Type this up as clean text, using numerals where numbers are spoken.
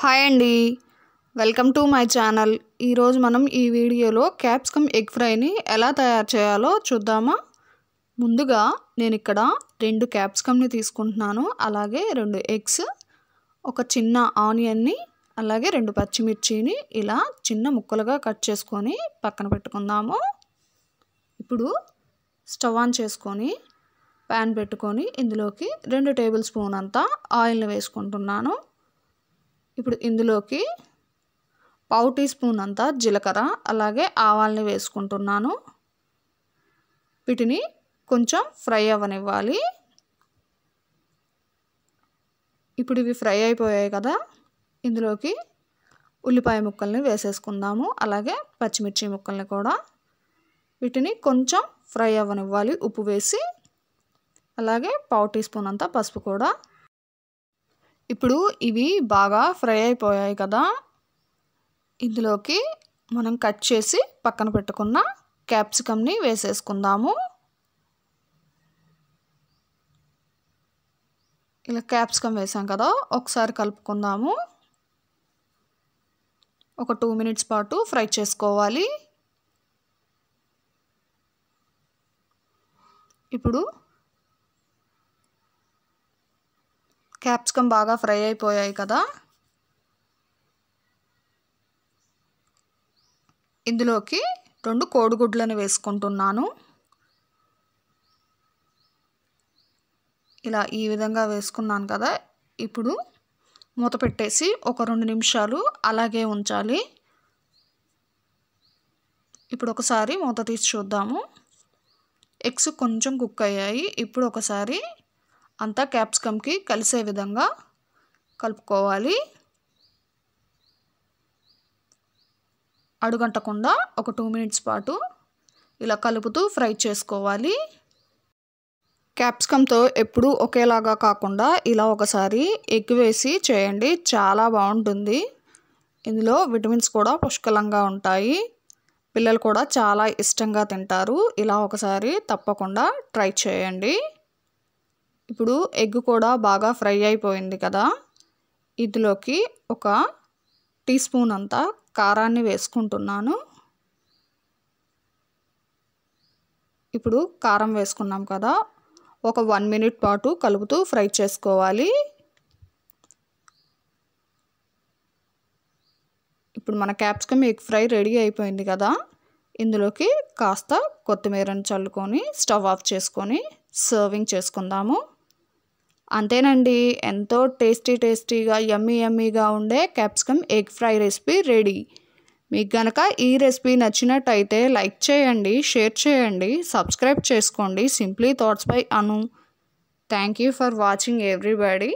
Hi అండి, welcome to my channel. ఈరోజు మనం ఈ వీడియోలో క్యాప్సికమ్ ఎగ్ ఫ్రైని ఎలా తయారు చేయాలో చూద్దామా. ముందుగా నేను ఇక్కడ 2 క్యాప్సికమ్ని తీసుకుంటున్నాను, అలాగే 2 ఎగ్స్, ఒక చిన్న ఆనియన్ని, అలాగే 2 పచ్చిమిర్చిని ఇలా చిన్న ముక్కలుగా కట్ చేసుకొని పక్కన పెట్టుకుందాము. ఇప్పుడు స్టవ్ ఆన్ చేసుకొని ప్యాన్ పెట్టుకొని ఇందులోకి 2 టేబుల్ స్పూన్ అంతా ఆయిల్ని వేసుకుంటున్నాను. ఇప్పుడు ఇందులోకి 1/2 టీ స్పూన్ అంతా జీలకర్ర, అలాగే ఆవాల్ని వేసుకుంటున్నాను. వీటిని కొంచెం ఫ్రై అవ్వనివ్వాలి. ఇప్పుడు ఇవి ఫ్రై అయిపోయాయి కదా, ఇందులోకి ఉల్లిపాయ ముక్కల్ని వేసేసుకుందాము, అలాగే పచ్చిమిర్చి ముక్కల్ని కూడా. వీటిని కొంచెం ఫ్రై అవ్వనివ్వాలి ఉప్పు వేసి, అలాగే 1/2 టీ స్పూన్ అంతా పసుపు కూడా. ఇప్పుడు ఇవి బాగా ఫ్రై అయిపోయాయి కదా, ఇందులోకి మనం కట్ చేసి పక్కన పెట్టుకున్న క్యాప్సికమ్ని వేసేసుకుందాము. ఇలా క్యాప్సికమ్ వేసాం కదా, ఒకసారి కలుపుకుందాము. ఒక 2 మినిట్స్ పాటు ఫ్రై చేసుకోవాలి. ఇప్పుడు క్యాప్సికమ్ బాగా ఫ్రై అయిపోయాయి కదా, ఇందులోకి 2 కోడిగుడ్లను వేసుకుంటున్నాను. ఇలా ఈ విధంగా వేసుకున్నాను కదా, ఇప్పుడు మూత పెట్టేసి ఒక 2 నిమిషాలు అలాగే ఉంచాలి. ఇప్పుడు ఒకసారి మూత తీసి చూద్దాము. ఎగ్స్ కొంచెం కుక్ అయ్యాయి. ఇప్పుడు ఒకసారి అంతా క్యాప్సికమ్కి కలిసే విధంగా కలుపుకోవాలి. అడుగంటకుండా ఒక 2 మినిట్స్ పాటు ఇలా కలుపుతూ ఫ్రై చేసుకోవాలి. క్యాప్సికమ్తో ఎప్పుడూ ఒకేలాగా కాకుండా ఇలా ఒకసారి ఎగ్ వేసి చేయండి, చాలా బాగుంటుంది. ఇందులో విటమిన్స్ కూడా పుష్కలంగా ఉంటాయి. పిల్లలు కూడా చాలా ఇష్టంగా తింటారు. ఇలా ఒకసారి తప్పకుండా ట్రై చేయండి. ఇప్పుడు ఎగ్ కూడా బాగా ఫ్రై అయిపోయింది కదా, ఇందులోకి ఒక టీ స్పూన్ అంతా కారాన్ని వేసుకుంటున్నాను. ఇప్పుడు కారం వేసుకున్నాం కదా, ఒక 1 మినిట్ పాటు కలుపుతూ ఫ్రై చేసుకోవాలి. ఇప్పుడు మన క్యాప్సికమ్ ఎగ్ ఫ్రై రెడీ అయిపోయింది కదా, ఇందులోకి కాస్త కొత్తిమీరని చల్లుకొని స్టవ్ ఆఫ్ చేసుకొని సర్వింగ్ చేసుకుందాము. అంతేనండి, ఎంతో టేస్టీగా యమ్మీగా ఉండే capsicum egg fry recipe ready. మీకు కనుక ఈ రెసిపీ నచ్చినట్టయితే లైక్ చేయండి, షేర్ చేయండి, సబ్స్క్రైబ్ చేసుకోండి. Simply thoughts by Anu. Thank you for watching everybody.